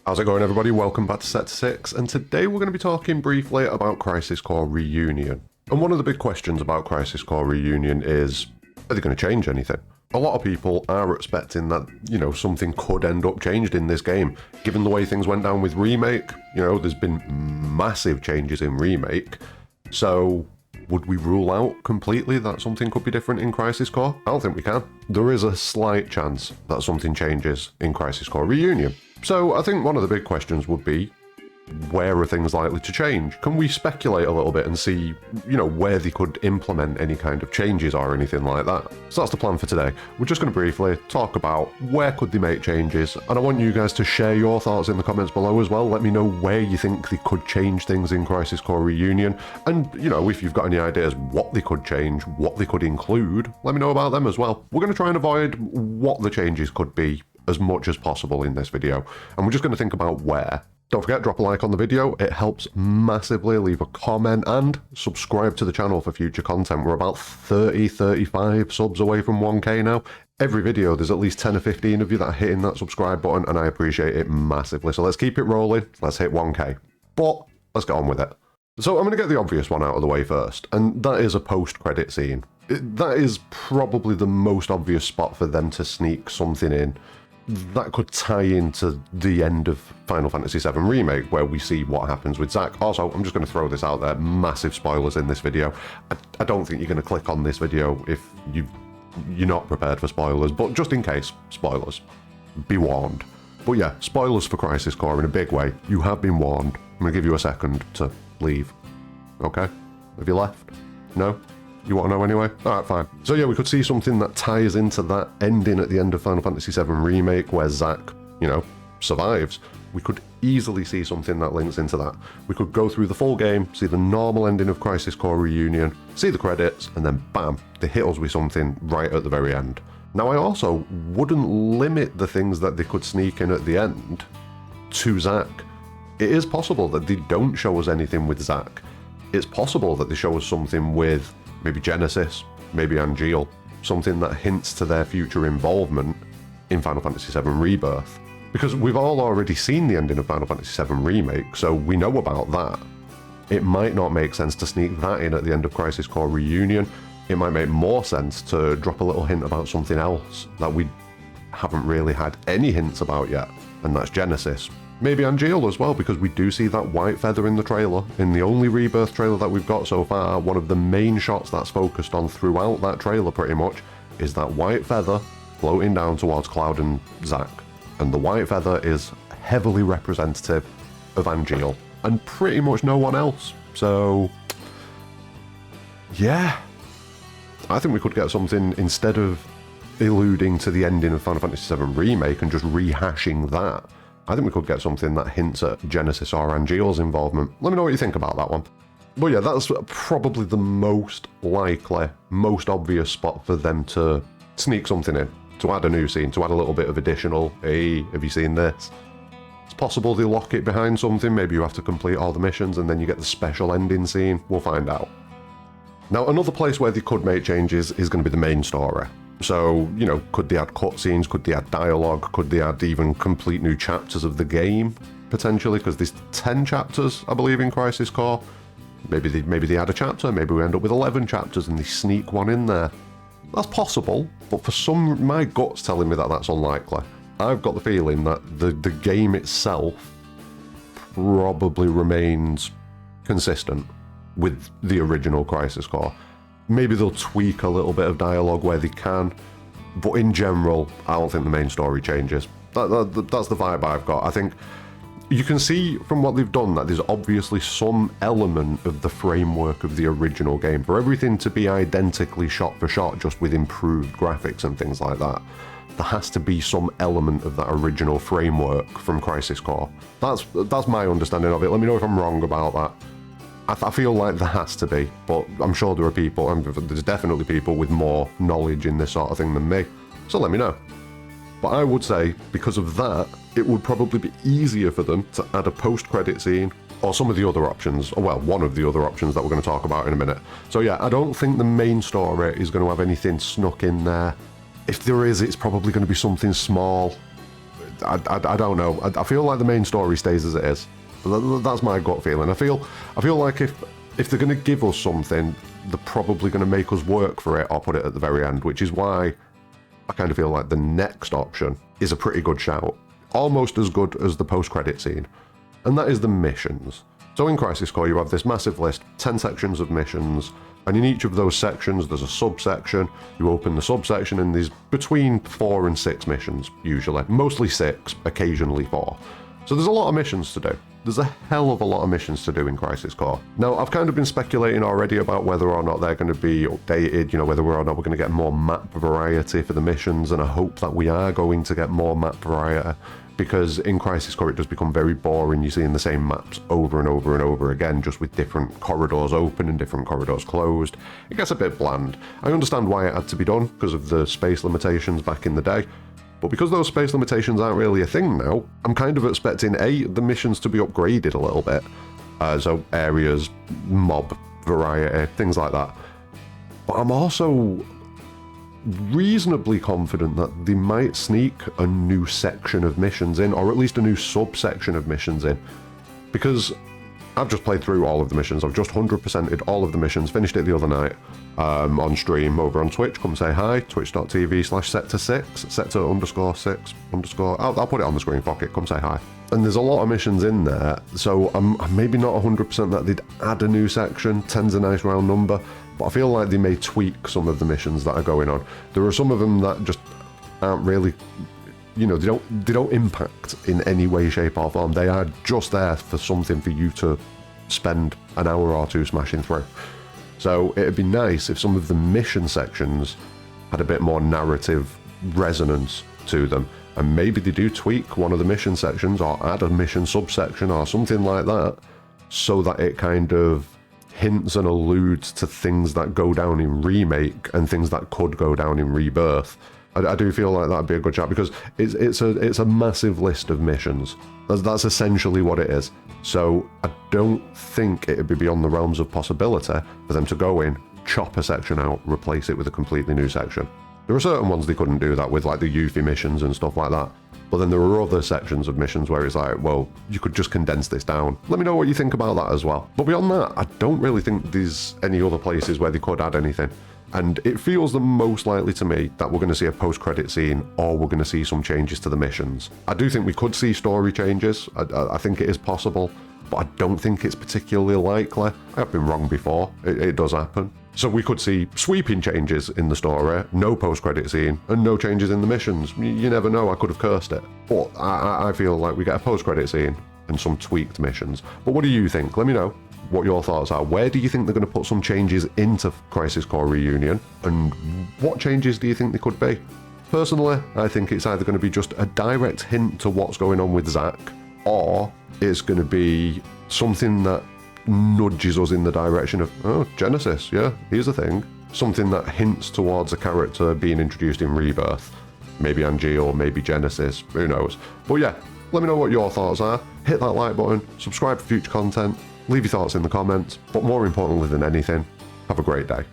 How's it going, everybody? Welcome back to Sector 6, and today we're going to be talking briefly about Crisis Core Reunion. And one of the big questions about Crisis Core Reunion is, are they going to change anything? A lot of people are expecting that, something could end up changed in this game. Given the way things went down with Remake, there's been massive changes in Remake. So, would we rule out completely that something could be different in Crisis Core? I don't think we can. There is a slight chance that something changes in Crisis Core Reunion. So I think one of the big questions would be, where are things likely to change? Can we speculate a little bit and see, where they could implement any kind of changes or anything like that? So that's the plan for today. We're just going to briefly talk about where could they make changes, and I want you guys to share your thoughts in the comments below as well. Let me know where you think they could change things in Crisis Core Reunion, and, if you've got any ideas what they could change, what they could include, let me know about them as well. We're going to try and avoid what the changes could be as much as possible in this video, and we're just going to think about where. Don't forget, drop a like on the video, it helps massively. Leave a comment and subscribe to the channel for future content. We're about 35 subs away from 1k now. Every video there's at least 10 or 15 of you that are hitting that subscribe button, and I appreciate it massively. So let's keep it rolling, let's hit 1k. But let's get on with it. So I'm going to get the obvious one out of the way first, and that is a post-credit scene. That is probably the most obvious spot for them to sneak something in that could tie into the end of Final Fantasy VII Remake, where we see what happens with Zack. Also, I'm just going to throw this out there, massive spoilers in this video. I don't think you're going to click on this video if you're not prepared for spoilers, but just in case, spoilers. Be warned. But yeah, spoilers for Crisis Core in a big way. You have been warned. I'm going to give you a second to leave. Okay? Have you left? No? You want to know anyway? Alright, fine. So yeah, we could see something that ties into that ending at the end of Final Fantasy VII Remake where Zack, survives. We could easily see something that links into that. We could go through the full game, see the normal ending of Crisis Core Reunion, see the credits, and then bam, they hit us with something right at the very end. Now, I also wouldn't limit the things that they could sneak in at the end to Zack. It is possible that they don't show us anything with Zack. It's possible that they show us something with maybe Genesis, maybe Angeal, something that hints to their future involvement in Final Fantasy VII Rebirth. Because we've all already seen the ending of Final Fantasy VII Remake, so we know about that. It might not make sense to sneak that in at the end of Crisis Core Reunion. It might make more sense to drop a little hint about something else that we haven't really had any hints about yet, and that's Genesis. Maybe Angeal as well, because we do see that white feather in the trailer. In the only Rebirth trailer that we've got so far, one of the main shots that's focused on throughout that trailer pretty much is that white feather floating down towards Cloud and Zack. And the white feather is heavily representative of Angeal, and pretty much no one else. So, yeah. I think we could get something, instead of alluding to the ending of Final Fantasy VII Remake and just rehashing that, I think we could get something that hints at Genesis or Angeal's involvement. Let me know what you think about that one. But yeah, that's probably the most likely, most obvious spot for them to sneak something in, to add a new scene, to add a little bit of additional, hey, have you seen this? It's possible they lock it behind something, maybe you have to complete all the missions and then you get the special ending scene, we'll find out. Now, another place where they could make changes is going to be the main story. So, could they add cutscenes, could they add dialogue, could they add even complete new chapters of the game, potentially, because there's 10 chapters, I believe, in Crisis Core. Maybe they add a chapter, maybe we end up with 11 chapters and they sneak one in there. That's possible, but for my gut's telling me that that's unlikely. I've got the feeling that the game itself probably remains consistent with the original Crisis Core. Maybe they'll tweak a little bit of dialogue where they can, but in general, I don't think the main story changes. That's the vibe I've got. I think you can see from what they've done that there's obviously some element of the framework of the original game. For everything to be identically shot for shot, just with improved graphics and things like that, there has to be some element of that original framework from Crisis Core. That's my understanding of it. Let me know if I'm wrong about that. I feel like there has to be, but I'm sure there are people, and there's definitely people with more knowledge in this sort of thing than me, so let me know. But I would say, because of that, it would probably be easier for them to add a post-credit scene, or some of the other options, or well, one of the other options that we're going to talk about in a minute. So yeah, I don't think the main story is going to have anything snuck in there. If there is, it's probably going to be something small. I don't know. I feel like the main story stays as it is. That's my gut feeling. I feel like if they're going to give us something, they're probably going to make us work for it or put it at the very end, which is why I kind of feel like the next option is a pretty good shout. Almost as good as the post-credit scene. And that is the missions. So in Crisis Core, you have this massive list, 10 sections of missions, and in each of those sections, there's a subsection. You open the subsection, and there's between 4 and 6 missions, usually. Mostly 6, occasionally 4. So there's a lot of missions to do. There's a hell of a lot of missions to do in Crisis Core. Now, I've kind of been speculating already about whether or not they're going to be updated, you know, whether or not we're going to get more map variety for the missions, and I hope that we are going to get more map variety, because in Crisis Core it does become very boring. You're seeing the same maps over and over and over again, just with different corridors open and different corridors closed. It gets a bit bland. I understand why it had to be done, because of the space limitations back in the day. But because those space limitations aren't really a thing now, I'm kind of expecting the missions to be upgraded a little bit. So areas, mob variety, things like that. But I'm also reasonably confident that they might sneak a new section of missions in, or at least a new subsection of missions in. Because I've just played through all of the missions. I've just 100%ed all of the missions, finished it the other night on stream over on Twitch. Come say hi, twitch.tv/sector6, sector_6_. I'll put it on the screen, fuck it, come say hi. And there's a lot of missions in there, so I'm maybe not 100% that they'd add a new section. 10's a nice round number, but I feel like they may tweak some of the missions that are going on. There are some of them that just aren't really, you know, they don't impact in any way, shape or form. They are just there for something for you to spend an hour or two smashing through. So it'd be nice if some of the mission sections had a bit more narrative resonance to them, and maybe they do tweak one of the mission sections or add a mission subsection or something like that, so that it kind of hints and alludes to things that go down in Remake and things that could go down in Rebirth. I do feel like that'd be a good shot, because it's a massive list of missions. That's essentially what it is. So I don't think it'd be beyond the realms of possibility for them to go in, chop a section out, replace it with a completely new section. There are certain ones they couldn't do that with, like the Yuffie missions and stuff like that. But then there are other sections of missions where it's like, well, you could just condense this down. Let me know what you think about that as well. But beyond that, I don't really think there's any other places where they could add anything. And it feels the most likely to me that we're going to see a post-credit scene, or we're going to see some changes to the missions. I do think we could see story changes. I think it is possible, but I don't think it's particularly likely. I've been wrong before. It does happen. So we could see sweeping changes in the story, no post-credit scene, and no changes in the missions. You never know, I could have cursed it. But I feel like we get a post-credit scene and some tweaked missions. But what do you think? Let me know what your thoughts are. Where do you think they're going to put some changes into Crisis Core Reunion, and what changes do you think they could be? Personally, I think it's either going to be just a direct hint to what's going on with Zack, or it's going to be something that nudges us in the direction of, oh, Genesis, yeah, here's a thing. Something that hints towards a character being introduced in Rebirth. Maybe Angie or maybe Genesis, who knows. But yeah, let me know what your thoughts are. Hit that like button, subscribe for future content, leave your thoughts in the comments, but more importantly than anything, have a great day.